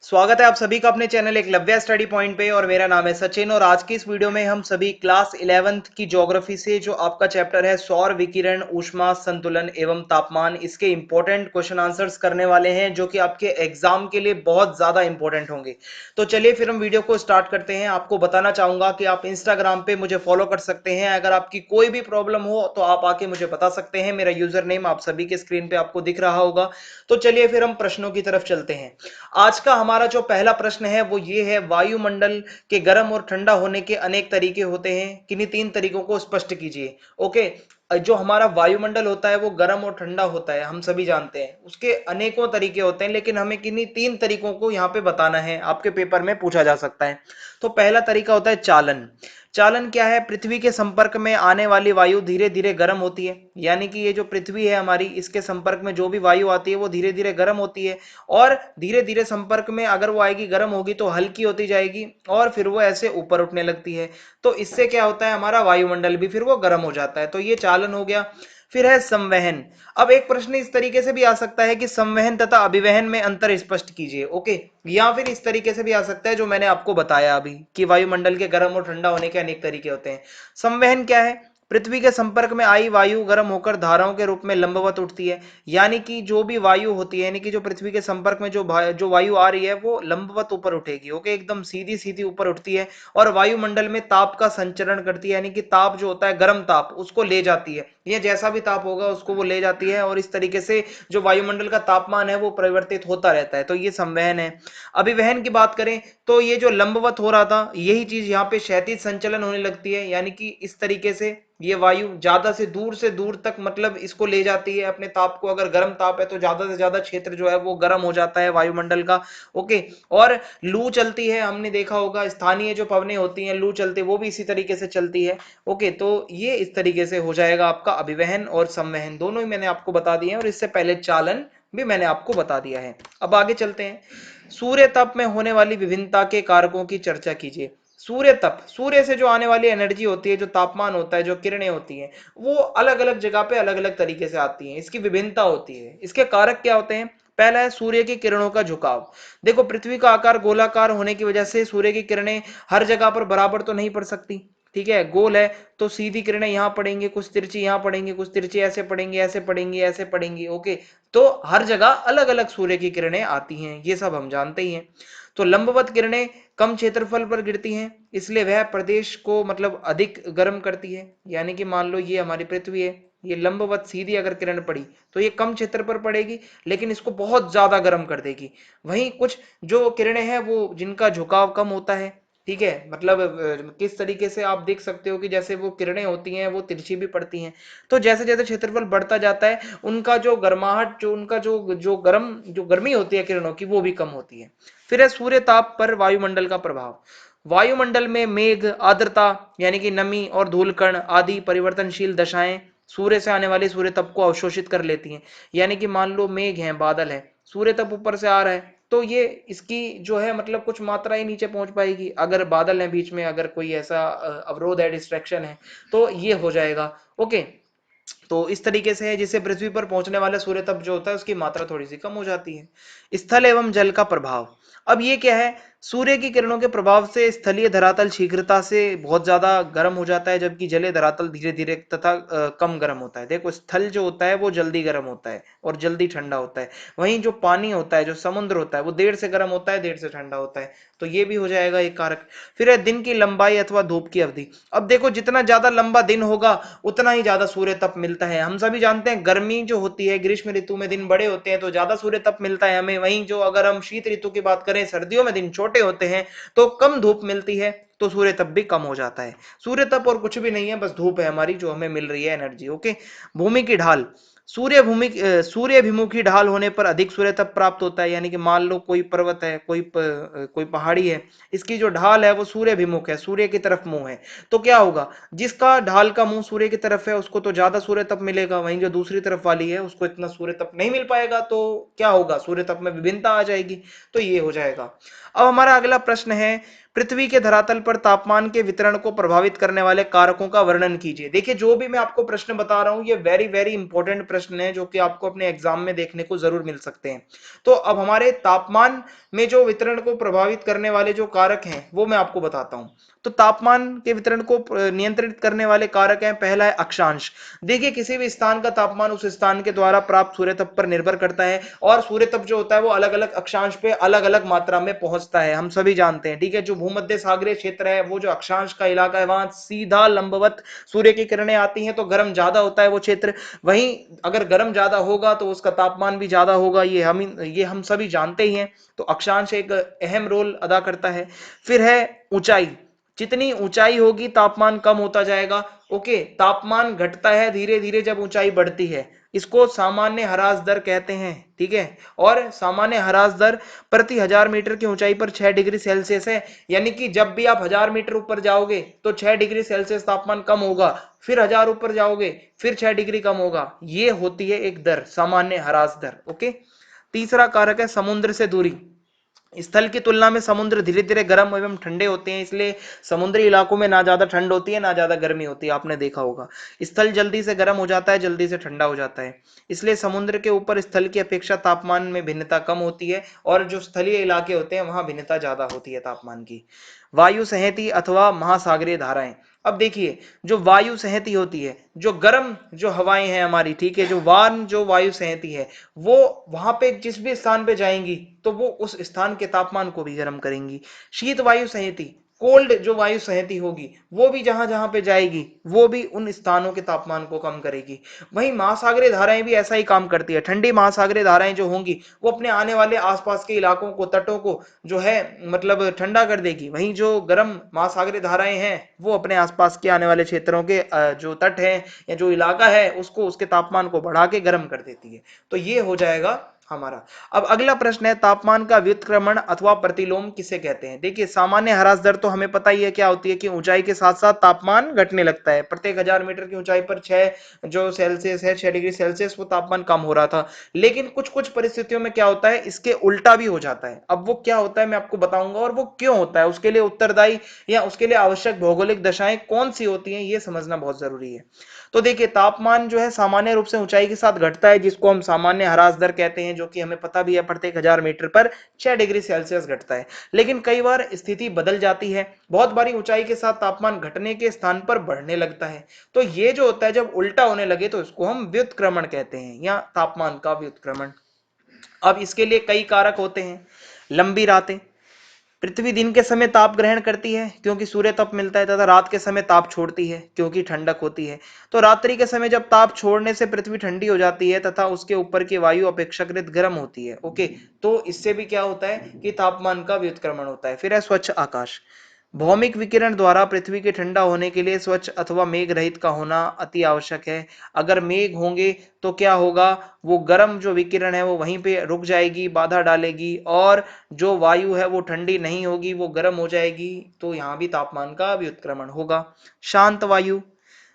स्वागत है आप सभी का अपने चैनल एकलव्य स्टडी पॉइंट पे। और मेरा नाम है सचिन और आज की इस वीडियो में हम सभी क्लास 11th की ज्योग्राफी से जो आपका चैप्टर है सौर विकिरण ऊष्मा संतुलन एवं तापमान, इसके इंपॉर्टेंट क्वेश्चन आंसर्स करने वाले हैं जो कि आपके एग्जाम के लिए बहुत ज्यादा इंपॉर्टेंट होंगे। तो चलिए फिर हम वीडियो को स्टार्ट करते हैं। आपको बताना चाहूंगा कि आप इंस्टाग्राम पे मुझे फॉलो कर सकते हैं। अगर आपकी कोई भी प्रॉब्लम हो तो आप आके मुझे बता सकते हैं। मेरा यूजर नेम आप सभी के स्क्रीन पे आपको दिख रहा होगा। तो चलिए फिर हम प्रश्नों की तरफ चलते हैं। आज का हमारा जो पहला प्रश्न है वो ये है, वायुमंडल के गर्म और ठंडा होने के अनेक तरीके होते हैं, किन्हीं तीन तरीकों को स्पष्ट कीजिए। ओके, जो हमारा वायुमंडल होता है वो गर्म और ठंडा होता है, हम सभी जानते हैं। उसके अनेकों तरीके होते हैं, लेकिन हमें किन्हीं तीन तरीकों को यहाँ पे बताना है, आपके पेपर में पूछा जा सकता है। तो पहला तरीका होता है चालन। चालन क्या है? पृथ्वी के संपर्क में आने वाली वायु धीरे धीरे गर्म होती है, यानी कि ये जो पृथ्वी है हमारी, इसके संपर्क में जो भी वायु आती है वो धीरे धीरे गर्म होती है, और धीरे धीरे संपर्क में अगर वो आएगी, गर्म होगी तो हल्की होती जाएगी और फिर वो ऐसे ऊपर उठने लगती है। तो इससे क्या होता है, हमारा वायुमंडल भी फिर वो गर्म हो जाता है। तो ये चालन हो गया। फिर है संवहन। अब एक प्रश्न इस तरीके से भी आ सकता है कि संवहन तथा अभिवहन में अंतर स्पष्ट कीजिए। ओके, या फिर इस तरीके से भी आ सकता है जो मैंने आपको बताया अभी कि वायुमंडल के गर्म और ठंडा होने के अनेक तरीके होते हैं। संवहन क्या है? पृथ्वी के संपर्क में आई वायु गर्म होकर धाराओं के रूप में लंबवत उठती है, यानी कि जो भी वायु होती है, यानी कि जो पृथ्वी के संपर्क में जो वायु आ रही है वो लंबवत ऊपर उठेगी। ओके, एकदम सीधी सीधी ऊपर उठती है और वायुमंडल में ताप का संचरण करती है, यानी कि ताप जो होता है, गर्म ताप, उसको ले जाती है। ये जैसा भी ताप होगा उसको वो ले जाती है और इस तरीके से जो वायुमंडल का तापमान है वो परिवर्तित होता रहता है। तो ये संवहन है। अभिवहन की बात करें तो ये जो लंबवत हो रहा था, यही चीज यहाँ पे क्षैतिज संचलन होने लगती है, यानी कि इस तरीके से ये वायु ज्यादा से दूर तक मतलब इसको ले जाती है अपने ताप को। अगर गर्म ताप है तो ज्यादा से ज्यादा क्षेत्र जो है वो गर्म हो जाता है वायुमंडल का। ओके, और लू चलती है, हमने देखा होगा स्थानीय जो पवनें होती हैं, लू चलती है, वो भी इसी तरीके से चलती है। ओके, तो ये इस तरीके से हो जाएगा आपका अभिवहन और संवहन, दोनों ही मैंने आपको बता दिए हैं और इससे पहले चालन भी मैंने आपको बता दिया है। अब आगे चलते हैं। सूर्य तप में होने वाली विभिन्नता के कारकों की चर्चा कीजिए। सूर्य तप, सूर्य से जो आने वाली एनर्जी होती है, जो तापमान होता है, जो किरणें होती हैं, वो अलग अलग जगह पे अलग अलग तरीके से आती हैं, इसकी विभिन्नता होती है। इसके कारक क्या होते हैं? पहला है सूर्य की किरणों का झुकाव। देखो, पृथ्वी का आकार गोलाकार होने की वजह से सूर्य की किरणें हर जगह पर बराबर तो नहीं पड़ सकती। ठीक है, गोल है तो सीधी किरणें यहाँ पड़ेंगी, कुछ तिरछी यहाँ पड़ेंगी, कुछ तिरछी ऐसे पड़ेंगी, ऐसे पड़ेंगी, ऐसे पड़ेंगी। ओके, तो हर जगह अलग अलग सूर्य की किरणें आती हैं, ये सब हम जानते ही हैं। तो लंबवत किरणें कम क्षेत्रफल पर गिरती हैं, इसलिए वह प्रदेश को मतलब अधिक गर्म करती है। यानी कि मान लो ये हमारी पृथ्वी है, ये लंबवत सीधी अगर किरण पड़ी तो ये कम क्षेत्र पर पड़ेगी, लेकिन इसको बहुत ज्यादा गर्म कर देगी। वहीं कुछ जो किरणें हैं वो जिनका झुकाव कम होता है। ठीक है, मतलब किस तरीके से आप देख सकते हो कि जैसे वो किरणें होती हैं वो तिरछी भी पड़ती हैं। तो जैसे जैसे क्षेत्रफल बढ़ता जाता है, उनका जो गर्माहट, जो उनका जो गर्मी होती है किरणों की, वो भी कम होती है। फिर है सूर्य ताप पर वायुमंडल का प्रभाव। वायुमंडल में मेघ, आर्द्रता यानी कि नमी और धूलकण आदि परिवर्तनशील दशाएं सूर्य से आने वाले सूर्य तप को अवशोषित कर लेती हैं। यानी कि मान लो मेघ है, बादल है, सूर्य तप ऊपर से आ रहा है तो ये इसकी जो है मतलब कुछ मात्रा ही नीचे पहुंच पाएगी। अगर बादल है बीच में, अगर कोई ऐसा अवरोध है, डिस्ट्रैक्शन है, तो ये हो जाएगा। ओके, तो इस तरीके से है जिससे पृथ्वी पर पहुंचने वाला सूर्य तप जो होता है उसकी मात्रा थोड़ी सी कम हो जाती है। स्थल एवं जल का प्रभाव। अब ये क्या है? सूर्य की किरणों के प्रभाव से स्थलीय धरातल शीघ्रता से बहुत ज्यादा गर्म हो जाता है, जबकि जलीय धरातल धीरे धीरे तथा कम गर्म होता है। देखो, स्थल जो होता है वो जल्दी गर्म होता है और जल्दी ठंडा होता है। वहीं जो पानी होता है, जो समुद्र होता है, वो देर से गर्म होता है, देर से ठंडा होता है। तो ये भी हो जाएगा एक कारक। फिर है दिन की लंबाई अथवा धूप की अवधि। अब देखो, जितना ज्यादा लंबा दिन होगा उतना ही ज्यादा सूर्य तप मिलता है। हम सभी जानते हैं गर्मी जो होती है, ग्रीष्म ऋतु में दिन बड़े होते हैं तो ज्यादा सूर्य तप मिलता है हमें। वहीं जो अगर हम शीत ऋतु की बात करें, सर्दियों में दिन छोटे होते हैं तो कम धूप मिलती है, तो सूर्य तप भी कम हो जाता है। सूर्य तप और कुछ भी नहीं है, बस धूप है हमारी जो हमें मिल रही है, एनर्जी। ओके, भूमि की ढाल। सूर्यभिमुखी ढाल होने पर अधिक सूर्य तप प्राप्त होता है। यानी कि मान लो कोई पर्वत है, कोई पहाड़ी है, इसकी जो ढाल है वो सूर्यभिमुख है, सूर्य की तरफ मुंह है, तो क्या होगा? जिसका ढाल का मुंह सूर्य की तरफ है उसको तो ज्यादा सूर्य तप मिलेगा, वहीं जो दूसरी तरफ वाली है उसको इतना सूर्य तप नहीं मिल पाएगा। तो क्या होगा? सूर्य तप में विभिन्नता आ जाएगी। तो ये हो जाएगा। अब हमारा अगला प्रश्न है, पृथ्वी के धरातल पर तापमान के वितरण को प्रभावित करने वाले कारकों का वर्णन कीजिए। देखिए जो भी मैं आपको प्रश्न बता रहा हूं ये वेरी वेरी इंपॉर्टेंट प्रश्न है जो कि आपको अपने एग्जाम में देखने को जरूर मिल सकते हैं। तो अब हमारे तापमान में जो वितरण को प्रभावित करने वाले जो कारक हैं वो मैं आपको बताता हूं। तो तापमान के वितरण को नियंत्रित करने वाले कारक हैं, पहला है अक्षांश। देखिए किसी भी स्थान का तापमान उस स्थान के द्वारा प्राप्त सूर्य तप पर निर्भर करता है और सूर्य तप जो होता है वो अलग अलग अक्षांश पे अलग अलग मात्रा में पहुंचता है, हम सभी जानते हैं। ठीक है, जो भूमध्य सागरीय क्षेत्र है वो जो अक्षांश का इलाका है वहां सीधा लंबवत सूर्य की किरणें आती हैं तो गर्म ज्यादा होता है वो क्षेत्र। वहीं अगर गर्म ज्यादा होगा तो उसका तापमान भी ज्यादा होगा, ये हम सभी जानते ही हैं। तो अक्षांश एक अहम रोल अदा करता है। फिर है ऊंचाई। जितनी ऊंचाई होगी तापमान कम होता जाएगा। ओके, तापमान घटता है धीरे धीरे जब ऊंचाई बढ़ती है, इसको सामान्य ह्रास दर कहते हैं। ठीक है, और सामान्य ह्रास दर प्रति 1000 मीटर की ऊंचाई पर 6 डिग्री सेल्सियस है। यानी कि जब भी आप 1000 मीटर ऊपर जाओगे तो 6 डिग्री सेल्सियस तापमान कम होगा, फिर 1000 ऊपर जाओगे फिर 6 डिग्री कम होगा। ये होती है एक दर, सामान्य ह्रास दर। ओके, तीसरा कारक है समुद्र से दूरी। स्थल की तुलना में समुद्र धीरे धीरे गर्म एवं ठंडे होते हैं, इसलिए समुद्री इलाकों में ना ज्यादा ठंड होती है ना ज्यादा गर्मी होती है, आपने देखा होगा। स्थल जल्दी से गर्म हो जाता है, जल्दी से ठंडा हो जाता है, इसलिए समुद्र के ऊपर स्थल की अपेक्षा तापमान में भिन्नता कम होती है और जो स्थलीय इलाके होते हैं वहां भिन्नता ज्यादा होती है तापमान की। वायु संहति अथवा महासागरीय धाराएं। अब देखिए जो वायु संहति होती है, जो गर्म जो हवाएं हैं हमारी, ठीक है, जो वार्म जो वायु संहति है वो वहां पे जिस भी स्थान पे जाएंगी तो वो उस स्थान के तापमान को भी गर्म करेंगी। शीत वायु संहति, कोल्ड जो वायु संहति होगी वो भी जहां जहां पे जाएगी वो भी उन स्थानों के तापमान को कम करेगी। वहीं महासागरीय धाराएं भी ऐसा ही काम करती है। ठंडी महासागरीय धाराएं जो होंगी वो अपने आने वाले आसपास के इलाकों को, तटों को जो है मतलब ठंडा कर देगी। वहीं जो गर्म महासागरीय धाराएं हैं वो अपने आसपास के आने वाले क्षेत्रों के जो तट है या जो इलाका है उसको, उसके तापमान को बढ़ा के गर्म कर देती है। तो ये हो जाएगा हमारा। अब अगला प्रश्न है तापमान का व्युत्क्रमण अथवा प्रतिलोम किसे कहते हैं। देखिए सामान्य ह्रास दर तो हमें पता ही है क्या होती है कि ऊंचाई के साथ साथ तापमान घटने लगता है। प्रत्येक 1000 मीटर की ऊंचाई पर 6 जो सेल्सियस है 6 डिग्री सेल्सियस वो तापमान कम हो रहा था। लेकिन कुछ कुछ परिस्थितियों में क्या होता है, इसके उल्टा भी हो जाता है। अब वो क्या होता है मैं आपको बताऊंगा और वो क्यों होता है, उसके लिए उत्तरदायी या उसके लिए आवश्यक भौगोलिक दशाएं कौन सी होती हैं ये समझना बहुत जरूरी है। तो देखिए तापमान जो है सामान्य रूप से ऊंचाई के साथ घटता है जिसको हम सामान्य ह्रास दर कहते हैं, जो कि हमें पता भी है प्रत्येक 1000 मीटर पर 6 डिग्री सेल्सियस घटता है। लेकिन कई बार स्थिति बदल जाती है, बहुत बारी ऊंचाई के साथ तापमान घटने के स्थान पर बढ़ने लगता है। तो ये जो होता है जब उल्टा होने लगे तो इसको हम व्युत्क्रमण कहते हैं या तापमान का व्युत्क्रमण। अब इसके लिए कई कारक होते हैं। लंबी रातें, पृथ्वी दिन के समय ताप ग्रहण करती है क्योंकि सूर्य तप मिलता है, तथा रात के समय ताप छोड़ती है क्योंकि ठंडक होती है। तो रात्रि के समय जब ताप छोड़ने से पृथ्वी ठंडी हो जाती है तथा उसके ऊपर की वायु अपेक्षाकृत गर्म होती है। ओके, तो इससे भी क्या होता है कि तापमान का व्युत्क्रमण होता है। फिर है स्वच्छ आकाश। भौमिक विकिरण द्वारा पृथ्वी के ठंडा होने के लिए स्वच्छ अथवा मेघ रहित का होना अति आवश्यक है। अगर मेघ होंगे तो क्या होगा, वो गर्म जो विकिरण है वो वहीं पे रुक जाएगी, बाधा डालेगी, और जो वायु है वो ठंडी नहीं होगी, वो गर्म हो जाएगी। तो यहाँ भी तापमान का व्युत्क्रमण होगा। शांत वायु,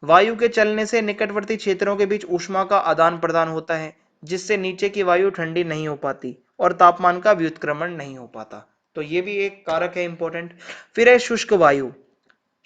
वायु के चलने से निकटवर्ती क्षेत्रों के बीच ऊष्मा का आदान प्रदान होता है जिससे नीचे की वायु ठंडी नहीं हो पाती और तापमान का व्युत्क्रमण नहीं हो पाता। तो ये भी एक कारक है इंपॉर्टेंट। फिर है शुष्क वायु।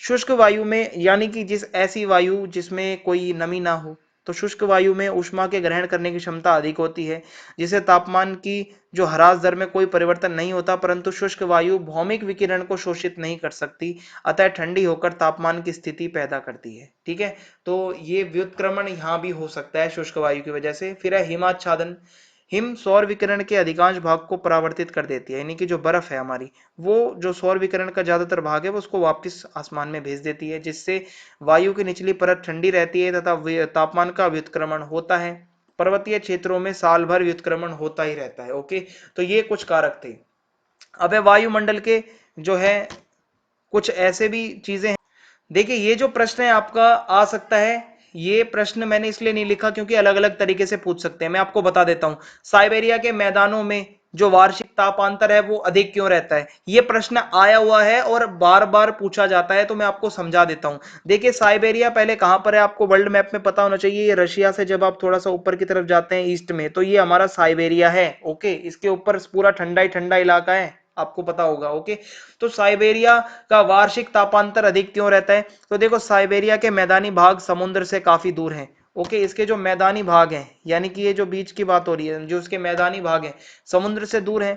शुष्क वायु में यानी कि जिस ऐसी वायु जिसमें कोई नमी ना हो, तो शुष्क वायु में ऊष्मा के ग्रहण करने की क्षमता अधिक होती है जिसे तापमान की जो ह्रास दर में कोई परिवर्तन नहीं होता, परंतु शुष्क वायु भौमिक विकिरण को शोषित नहीं कर सकती, अतः ठंडी होकर तापमान की स्थिति पैदा करती है। ठीक है, तो ये व्युत्क्रमण यहाँ भी हो सकता है शुष्क वायु की वजह से। फिर है हिमाच्छादन। हिम सौर विकिरण के अधिकांश भाग को परावर्तित कर देती है, यानी कि जो बर्फ है हमारी वो जो सौर विकिरण का ज्यादातर भाग है वो उसको वापस आसमान में भेज देती है जिससे वायु की निचली परत ठंडी रहती है तथा तापमान का व्युत्क्रमण होता है। पर्वतीय क्षेत्रों में साल भर व्युत्क्रमण होता ही रहता है। ओके, तो ये कुछ कारक थे। अब है वायुमंडल के जो है कुछ ऐसे भी चीजें हैं। देखिए ये जो प्रश्न है आपका आ सकता है, ये प्रश्न मैंने इसलिए नहीं लिखा क्योंकि अलग अलग तरीके से पूछ सकते हैं। मैं आपको बता देता हूं, साइबेरिया के मैदानों में जो वार्षिक तापांतर है वो अधिक क्यों रहता है, ये प्रश्न आया हुआ है और बार बार पूछा जाता है, तो मैं आपको समझा देता हूं। देखिए साइबेरिया पहले कहां पर है आपको वर्ल्ड मैप में पता होना चाहिए। ये रशिया से जब आप थोड़ा सा ऊपर की तरफ जाते हैं ईस्ट में तो ये हमारा साइबेरिया है। ओके, इसके ऊपर पूरा ठंडा ही ठंडा इलाका है। आपको पता होगा। ओके, तो साइबेरिया का वार्षिक तापांतर अधिक क्यों रहता है? तो देखो साइबेरिया के मैदानी भाग समुद्र से काफी दूर हैं। ओके, इसके जो मैदानी भाग हैं, यानी कि ये जो बीच की बात हो रही है, जो उसके मैदानी भाग हैं समुद्र से दूर है।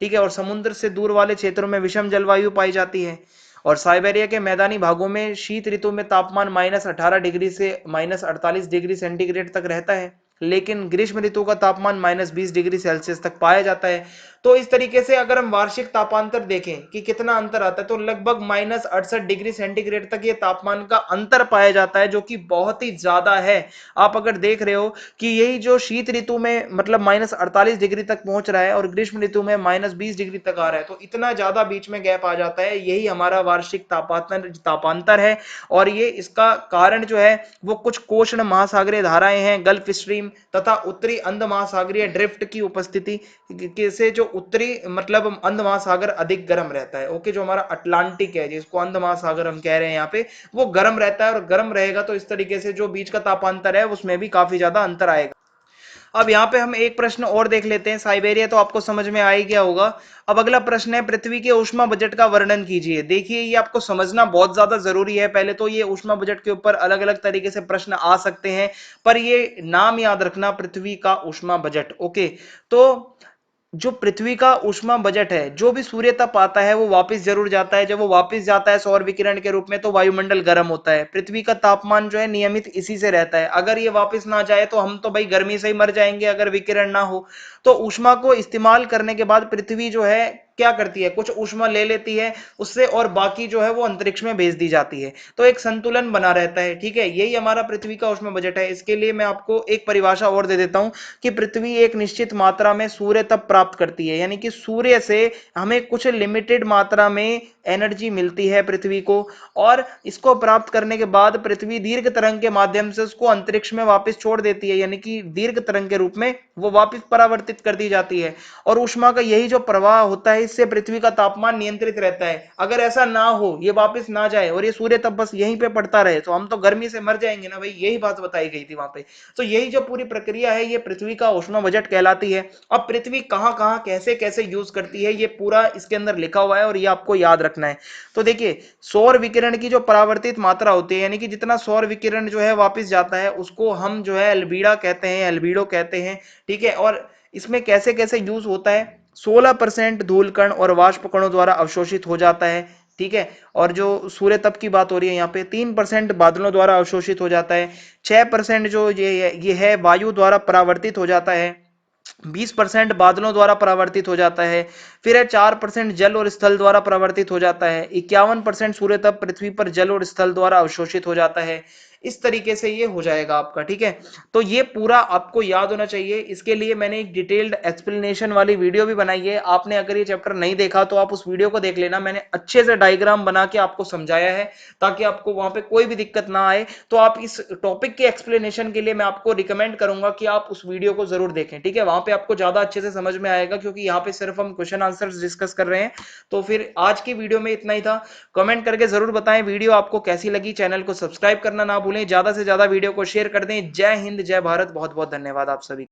ठीक है, और समुद्र से दूर वाले क्षेत्रों में विषम जलवायु पाई जाती है। और साइबेरिया के मैदानी भागों में शीत ऋतु में तापमान -18 डिग्री से -48 डिग्री सेंटीग्रेड तक रहता है, लेकिन ग्रीष्म ऋतु का तापमान -20 डिग्री सेल्सियस तक पाया जाता है। तो इस तरीके से अगर हम वार्षिक तापांतर देखें कि कितना अंतर आता है, तो लगभग -68 डिग्री सेंटीग्रेड तक ये तापमान का अंतर पाया जाता है, जो कि बहुत ही ज्यादा है। आप अगर देख रहे हो कि यही जो शीत ऋतु में मतलब -48 डिग्री तक पहुंच रहा है और ग्रीष्म ऋतु में -20 डिग्री तक आ रहा है, तो इतना ज्यादा बीच में गैप आ जाता है। यही हमारा वार्षिक तापांतर है। और ये इसका कारण जो है वो कुछ कोष्ण महासागरीय धाराएं हैं, गल्फ स्ट्रीम तथा उत्तरी अंध महासागरीय ड्रिफ्ट की उपस्थिति से जो उत्तरी मतलब अंध महासागर अधिक गर्म रहता है। ओके, जो हमारा अटलांटिक है जिसको अंध महासागर हम कह रहे हैं यहाँ पे, वो गर्म रहता है, और गर्म रहेगा तो इस तरीके से जो बीच का तापांतर है उसमें भी काफी ज्यादा अंतर आएगा। अब यहाँ पे हम एक प्रश्न और देख लेते हैं। साइबेरिया तो आपको समझ में आ ही गया होगा। अब अगला प्रश्न है, पृथ्वी के ऊष्मा बजट का वर्णन कीजिए। देखिए ये आपको समझना बहुत ज्यादा जरूरी है। पहले तो ये ऊष्मा बजट के ऊपर अलग अलग तरीके से प्रश्न आ सकते हैं, पर ये नाम याद रखना, पृथ्वी का ऊष्मा बजट। ओके, तो जो पृथ्वी का ऊष्मा बजट है, जो भी सूर्य तप आता है वो वापस जरूर जाता है। जब वो वापस जाता है सौर विकिरण के रूप में, तो वायुमंडल गर्म होता है। पृथ्वी का तापमान जो है नियमित इसी से रहता है। अगर ये वापस ना जाए तो हम तो भाई गर्मी से ही मर जाएंगे अगर विकिरण ना हो। तो ऊष्मा को इस्तेमाल करने के बाद पृथ्वी जो है क्या करती है, कुछ ऊष्मा ले लेती है उससे, और बाकी जो है वो अंतरिक्ष में भेज दी जाती है। तो एक संतुलन बना रहता है। ठीक है, यही हमारा पृथ्वी का ऊष्मा बजट है। इसके लिए मैं आपको एक परिभाषा और दे देता हूं कि पृथ्वी एक निश्चित मात्रा में सूर्य तप प्राप्त करती है, यानी कि सूर्य से हमें कुछ लिमिटेड मात्रा में एनर्जी मिलती है पृथ्वी को, और इसको प्राप्त करने के बाद पृथ्वी दीर्घ तरंग के माध्यम से उसको अंतरिक्ष में वापस छोड़ देती है, यानी कि दीर्घ तरंग के रूप में वो वापस परावर्तित कर दी जाती है। और ऊष्मा का यही जो प्रवाह होता है, इससे पृथ्वी का तापमान नियंत्रित रहता है। अगर ऐसा ना हो, ये वापस ना जाए और ये सूर्य तप बस यहीं पे पड़ता रहे, तो हम तो गर्मी से मर जाएंगे ना भाई। यही बात बताई गई थी वहां पे। तो यही जो पूरी प्रक्रिया है, ये पृथ्वी का ऊष्मा बजट कहलाती है। अब पृथ्वी कहां कहां कैसे कैसे यूज करती है, ये पूरा इसके अंदर लिखा हुआ है और ये आपको याद रखना है। तो देखिए, सौर विकिरण की जो परावर्तित मात्रा होती है, यानी कि जितना सौर विकिरण जो है वापस जाता है, उसको हम जो है एल्बिडा कहते हैं, एल्बिडो कहते हैं। ठीक है, और इसमें कैसे कैसे यूज होता है, 16% धूल कण और वाष्प कणों द्वारा अवशोषित हो जाता है। ठीक है, और जो सूर्य तप की बात हो रही है यहाँ पे, 3% बादलों द्वारा अवशोषित हो जाता है। 6% जो ये है वायु द्वारा परावर्तित हो जाता है। 20% बादलों द्वारा परावर्तित हो जाता है। फिर है 4% जल और स्थल द्वारा परावर्तित हो जाता है। 51% सूर्य तप पृथ्वी पर जल और स्थल द्वारा अवशोषित हो जाता है। इस तरीके से ये हो जाएगा आपका। ठीक है, तो ये पूरा आपको याद होना चाहिए। इसके लिए मैंने एक डिटेल्ड एक्सप्लेनेशन वाली वीडियो भी बनाई है। आपने अगर ये चैप्टर नहीं देखा तो आप उस वीडियो को देख लेना। मैंने अच्छे से डायग्राम बना के आपको समझाया है, ताकि आपको वहां पे कोई भी दिक्कत ना आए। तो आप इस टॉपिक के एक्सप्लेनेशन के लिए मैं आपको रिकमेंड करूंगा कि आप उस वीडियो को जरूर देखें। ठीक है, वहां पे आपको ज्यादा अच्छे से समझ में आएगा, क्योंकि यहाँ पे सिर्फ हम क्वेश्चन आंसर्स डिस्कस कर रहे हैं। तो फिर आज की वीडियो में इतना ही था। कमेंट करके जरूर बताएं वीडियो आपको कैसी लगी। चैनल को सब्सक्राइब करना ना भूलें, ज्यादा से ज्यादा वीडियो को शेयर कर दें। जय हिंद, जय भारत, बहुत बहुत धन्यवाद आप सभी।